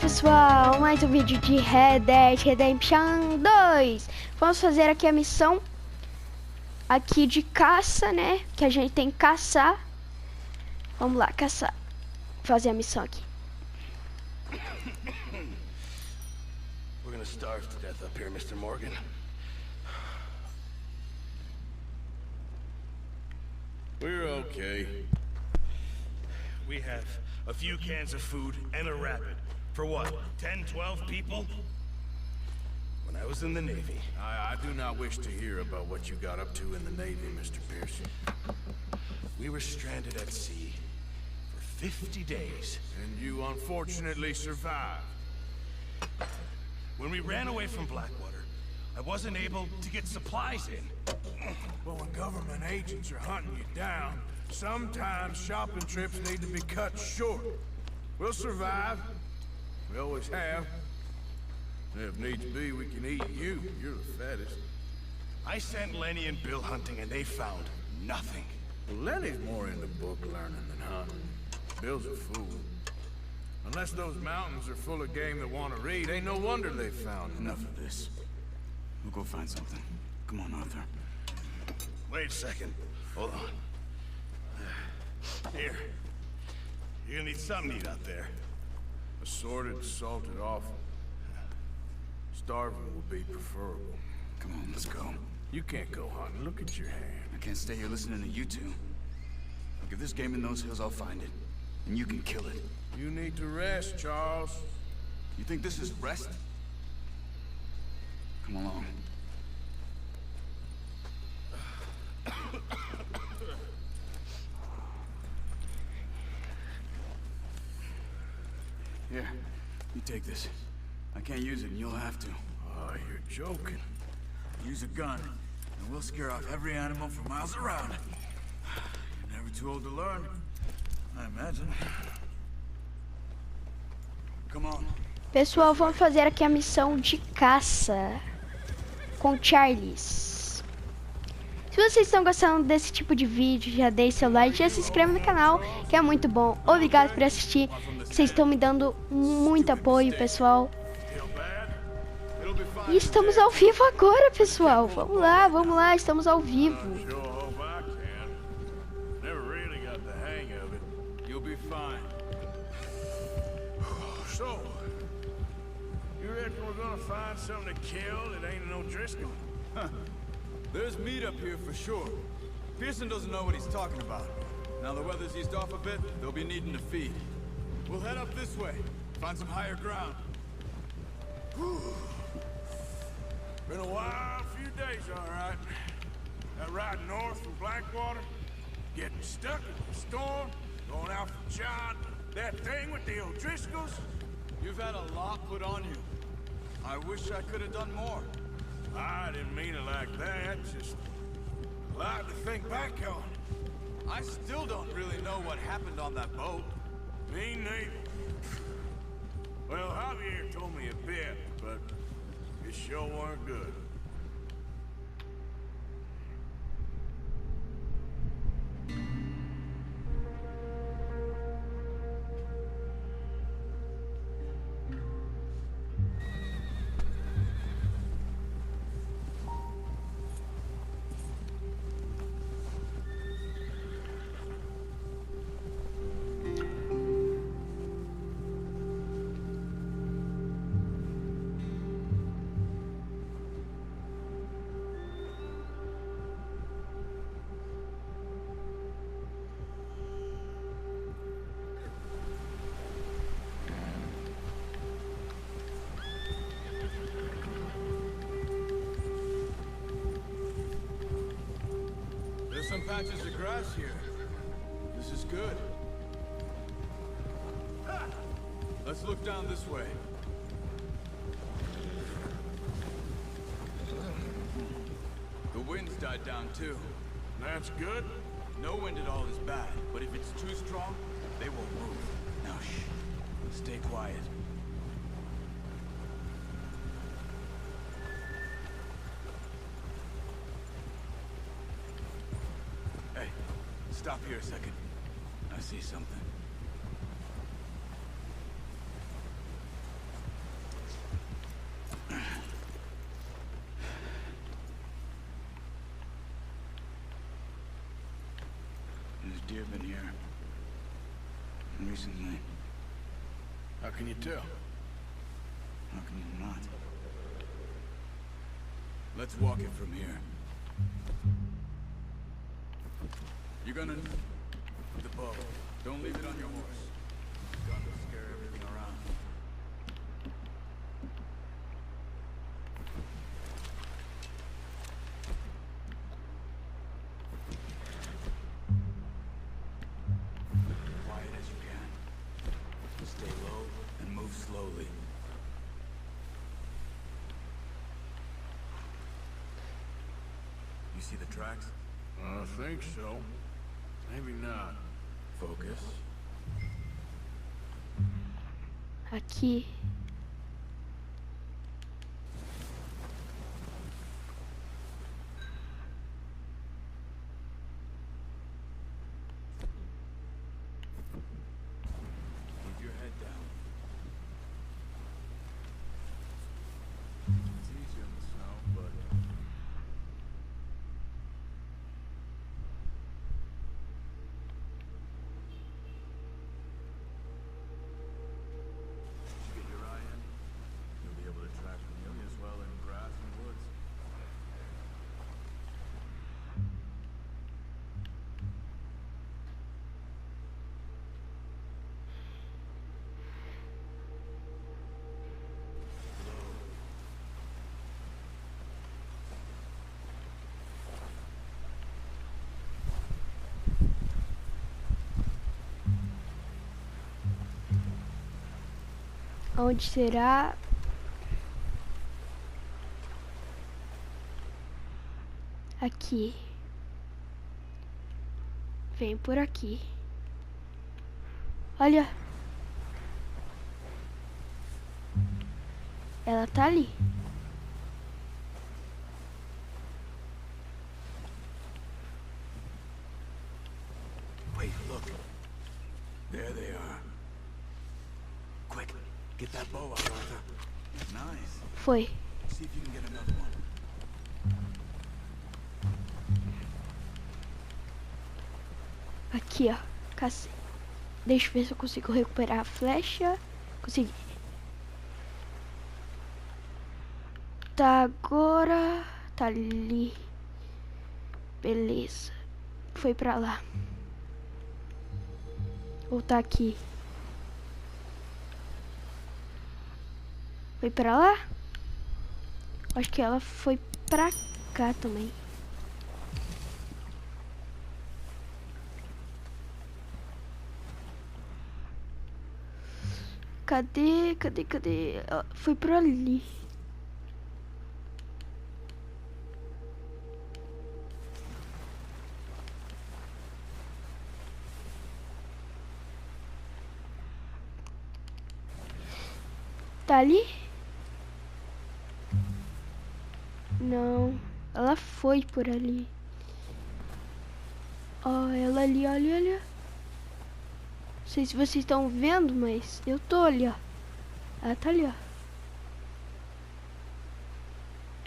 pessoal, mais um vídeo de Red Dead Redemption 2. Vamos fazer aqui a missão aqui de caça, né? Que a gente tem que caçar. Vamos lá, caçar. Fazer a missão aqui. We're gonna starve to death up here, Mr. Morgan. We're okay. We have a few cans of food and a rabbit. For what, 10, 12 people? When I was in the Navy... I do not wish to hear about what you got up to in the Navy, Mr. Pearson. We were stranded at sea for 50 days. And you unfortunately survived. When we ran away from Blackwater, I wasn't able to get supplies in. Well, when government agents are hunting you down, sometimes shopping trips need to be cut short. We'll survive. We always have. And if needs be, we can eat you. You're the fattest. I sent Lenny and Bill hunting, and they found nothing. Well, Lenny's more into book learning than hunting. Bill's a fool. Unless those mountains are full of game that want to read, ain't no wonder they found Enough of this. We'll go find something. Come on, Arthur. Wait a second. Hold on. Here. You're gonna need something to eat out there. Assorted, salted offal. Starving will be preferable. Come on, let's go. You can't go hunting. Look at your hand. I can't stay here listening to you two. Look, if there's game in those hills, I'll find it. And you can kill it. You need to rest, Charles. You think this is rest? Come along. Here, you take this. I can't use it, and you'll have to. Oh, you're joking. Use a gun, and we'll scare off every animal for miles around. You're never too old to learn, I imagine. Come on. Pessoal, vamos fazer aqui a missão de caça com Charles. Se vocês estão gostando desse tipo de vídeo, já deixe seu like, já se inscreve no canal, que é muito bom. Obrigado por assistir, vocês estão me dando muito apoio, pessoal. E estamos ao vivo agora, pessoal. Vamos lá, estamos ao vivo. So, you reckon we're gonna find something to kill that ain't no Driscoll? There's meat up here for sure. Pearson doesn't know what he's talking about. Now the weather's eased off a bit, they'll be needing to feed. We'll head up this way, find some higher ground. Been a wild few days, all right. That ride north from Blackwater, getting stuck in the storm, going out for John, that thing with the O'Driscolls. You've had a lot put on you. I wish I could have done more. I didn't mean it like that, just a lot to think back on. I still don't really know what happened on that boat. Me neither. Well, Javier told me a bit, but it sure weren't good. Some patches of grass here. This is good. Let's look down this way. The wind's died down too. That's good. No wind at all is bad, but if it's too strong, they will move. Now shh. Stay quiet. Stop here a second. I see something. There's deer been here. Recently. How can you tell? How can you not? Let's walk it from here. You're gonna... the bow. Don't leave it on your horse. Gun will scare everything around. Quiet as you can. Stay low and move slowly. You see the tracks? I think so. Maybe not. Focus. Aqui. Keep your head down. It's easier in the snow, but... you get your eye in, you'll be able to track nearly as well in grass and woods. Onde será? Aqui. Vem por aqui. Olha. Ela tá ali. Wait, look. There they are. Quick, get that bow out, Arthur. Nice. Foi. See if you can get another one. Aqui, ó. Deixa eu ver se eu consigo recuperar a flecha. Consegui. Tá, agora... tá ali. Beleza. Foi pra lá. Ou tá aqui. Foi pra lá? Acho que ela foi pra cá também. Cadê? Ela foi por ali. Tá ali? Não, ela foi por ali. Ó, ela ali, olha. Não sei se vocês estão vendo, mas eu tô ali, ó. Ela tá ali, ó.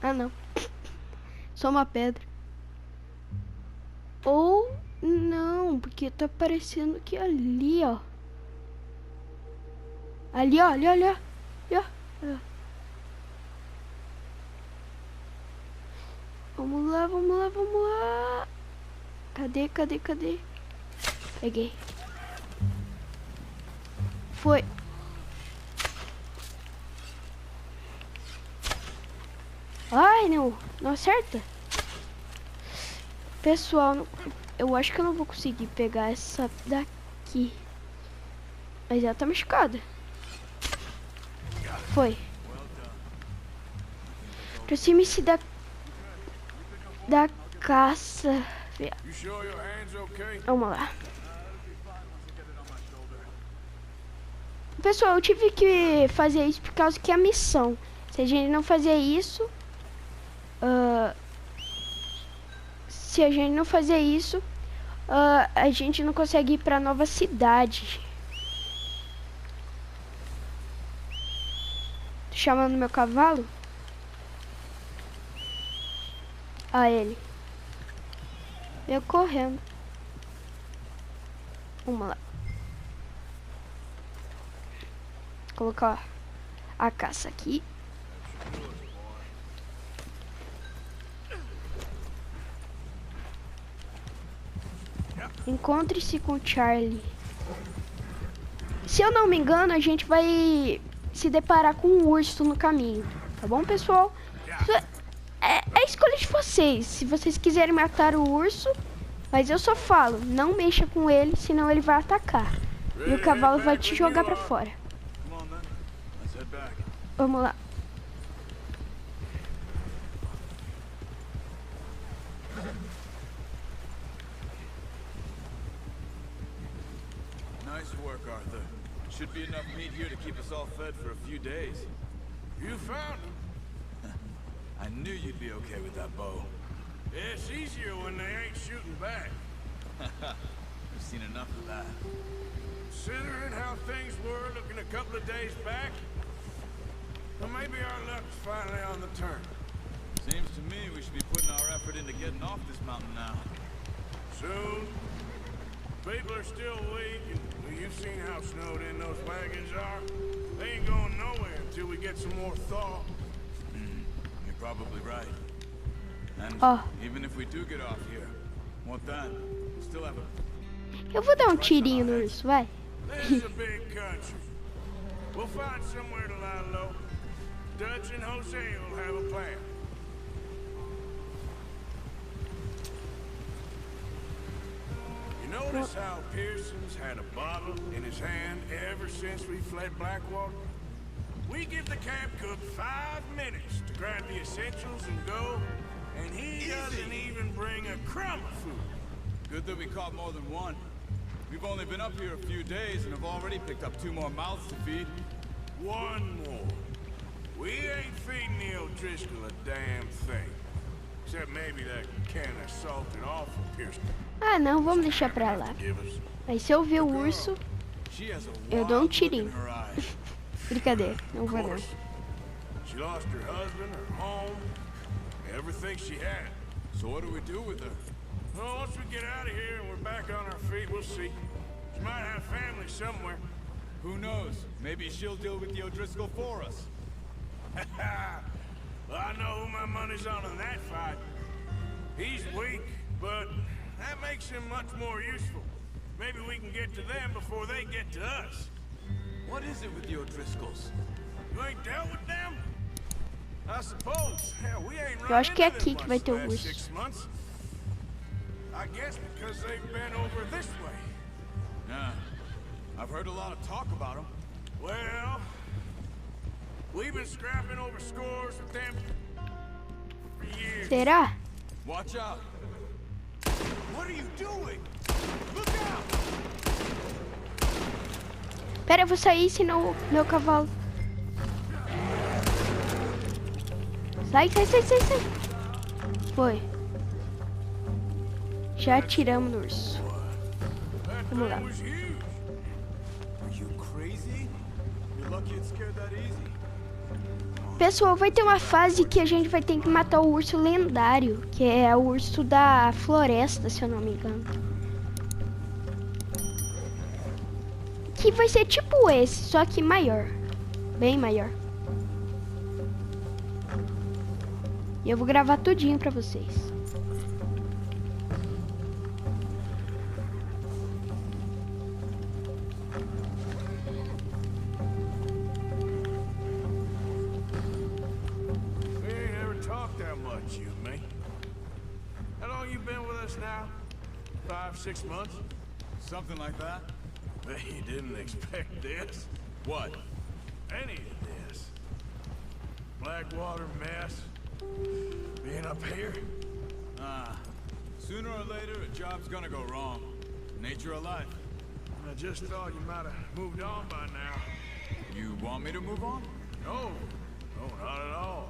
Ah, não. Só uma pedra. Ou não, porque tá parecendo que ali, ó. Ali, ó, olha. Vamos lá. Cadê? Peguei. Foi. Ai, não acerta. Pessoal, eu acho que eu não vou conseguir pegar essa daqui. Mas ela tá machucada. Foi. Aproxime-se da caça. You sure your hands okay? Vamos lá. Pessoal, eu tive que fazer isso por causa que é a missão. Se a gente não fazer isso... a gente não consegue ir pra nova cidade. Tô chamando meu cavalo. Ah, ele. Eu correndo. Vamos lá. Colocar a caça aqui. Encontre-se com Charlie. Se eu não me engano, a gente vai se deparar com um urso no caminho. Tá bom, pessoal? É escolha de vocês. Se vocês quiserem matar o urso, mas eu só falo, não mexa com ele, senão ele vai atacar. E o cavalo vai te jogar pra fora. Vamos lá. Nice work, Arthur. Should be enough meat here to keep us all fed for a few days. You found him. I knew you'd be okay with that bow. Yeah, it's easier when they ain't shooting back. We've seen enough of that. Considering how things were looking a couple of days back, well, maybe our luck's finally on the turn. Seems to me we should be putting our effort into getting off this mountain now. Soon. People are still weak, and well, you've seen how snowed in those wagons are. They ain't going nowhere until we get some more thaw. You're probably right. And even if we do get off here, what then? We'll still have a... Eu vou dar um tirinho no urso, vai. This is a big country. We'll find somewhere to lie low. Dutch and Jose will have a plan. You notice how Pearson's had a bottle in his hand ever since we fled Blackwater? We give the camp cook 5 minutes to grab the essentials and go, and he doesn't even bring a crumb of food. Good that we caught more than one. We've only been up here a few days and have already picked up 2 more mouths to feed. One more. We ain't feeding the O'Driscoll a damn thing. Except maybe that can of salted offal Pearson. Ah, não, vamos deixar pra lá. Aí se eu ver o urso, eu dou um tirinho. Brincadeira, não vou não. She lost her husband, her home, everything she had. So what do we do with her? Well, once we get out of here and we're back on our feet, we'll see. She might have family somewhere. Who knows? Maybe she'll deal with the O'Driscoll for us. Well, I know who my money's on in that fight. He's weak, but that makes him much more useful. Maybe we can get to them before they get to us. What is it with the O'Driscolls? You ain't dealt with them? I suppose. Hell, we ain't Eu acho que é run aqui into que them vai much ter o the last urso. 6 months. I guess because they've been over this way. Yeah. I've heard a lot of talk about them. Well, we've been scrapping over scores with them for years. Será? Watch out. What are you doing? Look out! Pera, eu vou sair, senão meu cavalo... Sai, sai, sai, sai, sai. Foi. Já atiramos no urso. Vamos lá. That was huge. Are you crazy? You're lucky it scared that easy. Pessoal, vai ter uma fase que a gente vai ter que matar o urso lendário, que é o urso da floresta, se eu não me engano. Que vai ser tipo esse, só que maior. Bem maior. E eu vou gravar tudinho pra vocês. We ain't ever talked that much, you and me. How long you been with us now? 5, 6 months? Something like that? Bet you didn't expect this. What? Any of this. Blackwater mess. Being up here. Sooner or later, a job's gonna go wrong. Nature of life. I just thought you might have moved on by now. You want me to move on? No, no, not at all.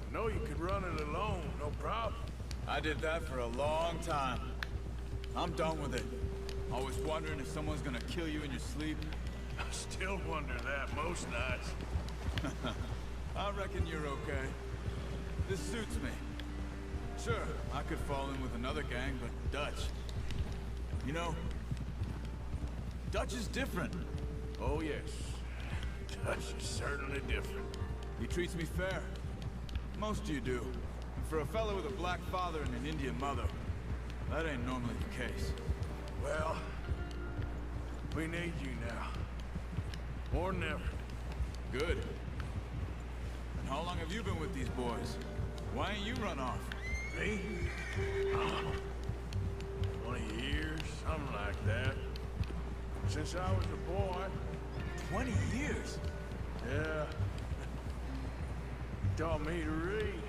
I know you could run it alone, no problem. I did that for a long time. I'm done with it. Always wondering if someone's gonna kill you in your sleep. I still wonder that most nights. I reckon you're okay. This suits me. Sure, I could fall in with another gang, but Dutch. You know, Dutch is different. Oh, yes. Dutch is certainly different. He treats me fair. Most of you do. And for a fellow with a black father and an Indian mother, that ain't normally the case. Well, we need you now. More than ever. Good. And how long have you been with these boys? Why ain't you run off? Me? Oh, 20 years, something like that. Since I was a boy. 20 years? Yeah. He taught me to read.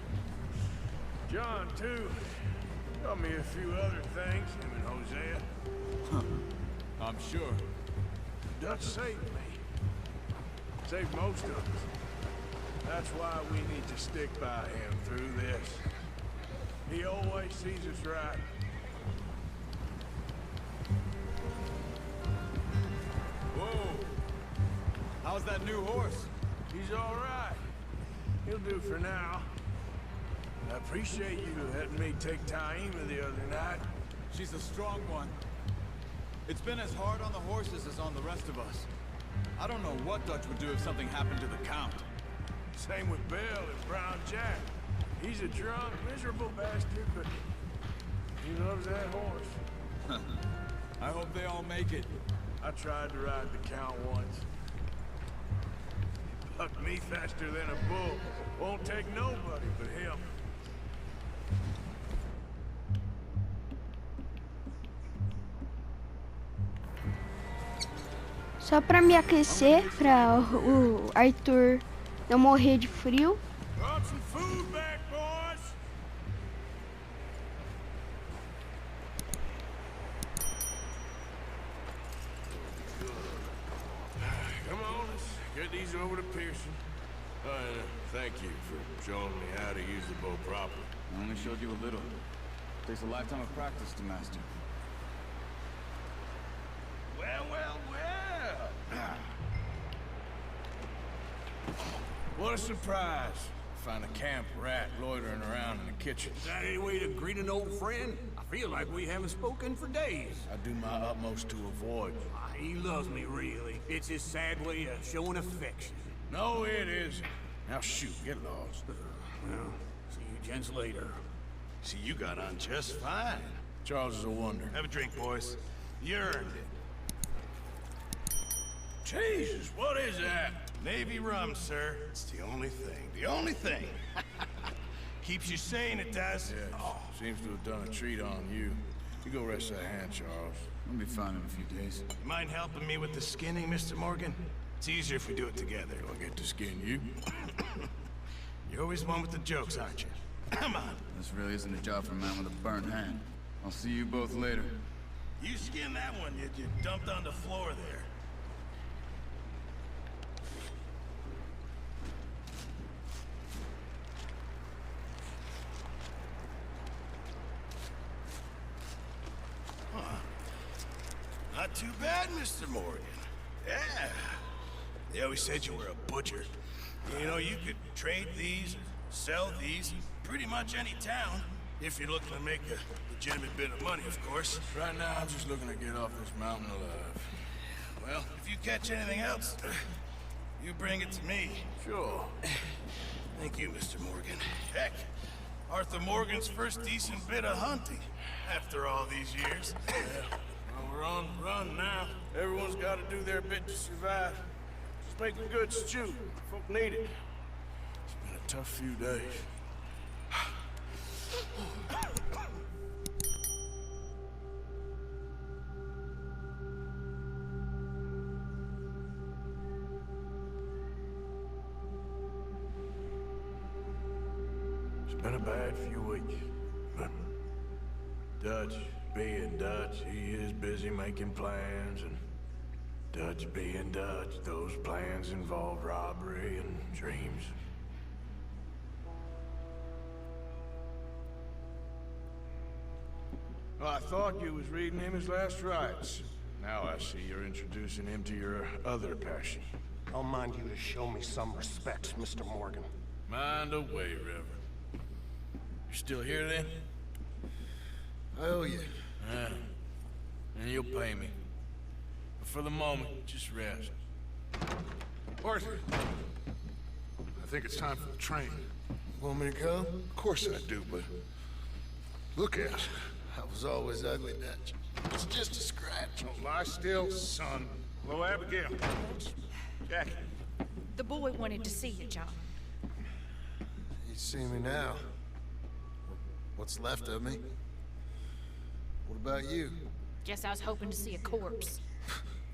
John, too. Taught me a few other things, him and Hosea. I'm sure. Dutch saved me. Saved most of us. That's why we need to stick by him through this. He always sees us right. Whoa! How's that new horse? He's all right. He'll do for now. I appreciate you letting me take Taima the other night. She's a strong one. It's been as hard on the horses as on the rest of us. I don't know what Dutch would do if something happened to the Count. Same with Bill and Brown Jack. He's a drunk, miserable bastard, but he loves that horse. I hope they all make it. I tried to ride the Count once. He bucked me faster than a bull. Won't take nobody but him. Só pra me aquecer, pra o Arthur não morrer de frio. Brought some food back, boys. Come on, let's get these over to Pearson. Thank you for showing me how to use the bow properly. I only showed you a little. Takes a lifetime of practice to master. Well, well, well. What a surprise. Find a camp rat loitering around in the kitchen. Is that any way to greet an old friend? I feel like we haven't spoken for days. I do my utmost to avoid you. He loves me, really. It's his sad way of showing affection. No, it isn't. Now shoot, get lost. Well, see you gents later. See, you got on just fine. Charles is a wonder. Have a drink, boys. You earned it. Jesus, what is that? Navy rum, sir. It's the only thing. The only thing. Keeps you sane, it does. Yeah, seems to have done a treat on you. You go rest that hand, Charles. I'll be fine in a few days. You mind helping me with the skinning, Mr. Morgan? It's easier if we do it together. Do I get to skin you? You're always one with the jokes, aren't you? Come on. This really isn't a job for a man with a burnt hand. I'll see you both later. You skinned that one you dumped on the floor there. Not too bad, Mr. Morgan. Yeah. They always said you were a butcher. You know, you could trade these, sell these, in pretty much any town, if you're looking to make a legitimate bit of money, of course. Right now, I'm just looking to get off this mountain alive. Well, if you catch anything else, you bring it to me. Sure. Thank you, Mr. Morgan. Heck, Arthur Morgan's first decent bit of hunting, after all these years. Well, we're on the run now. Everyone's got to do their bit to survive. Just make a good stew. Folk need it. It's been a tough few days. It's been a bad few weeks. But Dutch being Dutch, he is busy making plans, and Dutch being Dutch, those plans involve robbery and dreams. Well, I thought you was reading him his last rites. Now I see you're introducing him to your other passion. I'll mind you to show me some respect, Mr. Morgan. Mind away, Reverend. You're still here, then? I owe you. Yeah. And you'll pay me. For the moment, just rest. Arthur, I think it's time for the train. Want me to come? Of course I do, but look at you. I was always ugly, Dutch. It's just a scratch. Don't lie still, son. Hello, Abigail. Jackie. The boy wanted to see you, John. You see me now. What's left of me? What about you? Guess I was hoping to see a corpse.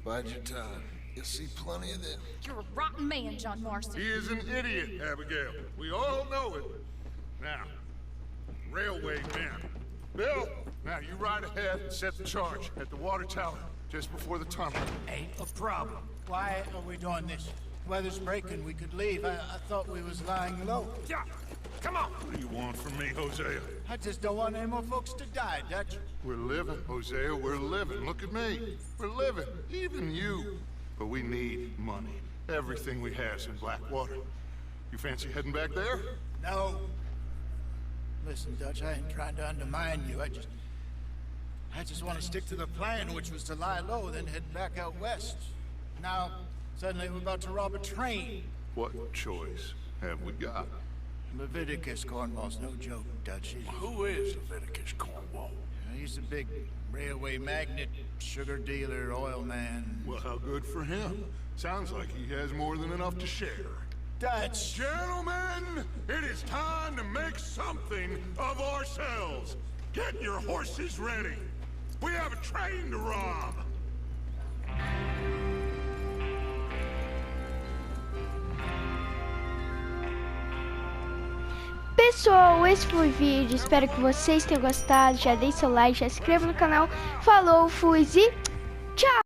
Bide your time. You'll see plenty of them. You're a rotten man, John Marston. He is an idiot, Abigail. We all know it. Now, railway men. Bill, now you ride ahead and set the charge at the water tower just before the tunnel. Ain't a problem. Why are we doing this? Weather's breaking, we could leave. I thought we was lying low. Yeah, come on. What do you want from me, Hosea? I just don't want any more folks to die, Dutch. We're living, Hosea, we're living. Look at me. We're living, even you. But we need money. Everything we have's in Blackwater. You fancy heading back there? No. Listen, Dutch, I ain't trying to undermine you. I just want to stick to the plan, which was to lie low, then head back out west. Now, suddenly we're about to rob a train. What choice have we got? Leviticus Cornwall's no joke, Dutch. Who is Leviticus Cornwall? He's a big railway magnate, sugar dealer, oil man. Well, how good for him. Sounds like he has more than enough to share. Dutch! Gentlemen, it is time to make something of ourselves. Get your horses ready. We have a train to rob. Pessoal, esse foi o vídeo, espero que vocês tenham gostado, já deixe seu like, já se inscreva no canal, falou, fui e tchau!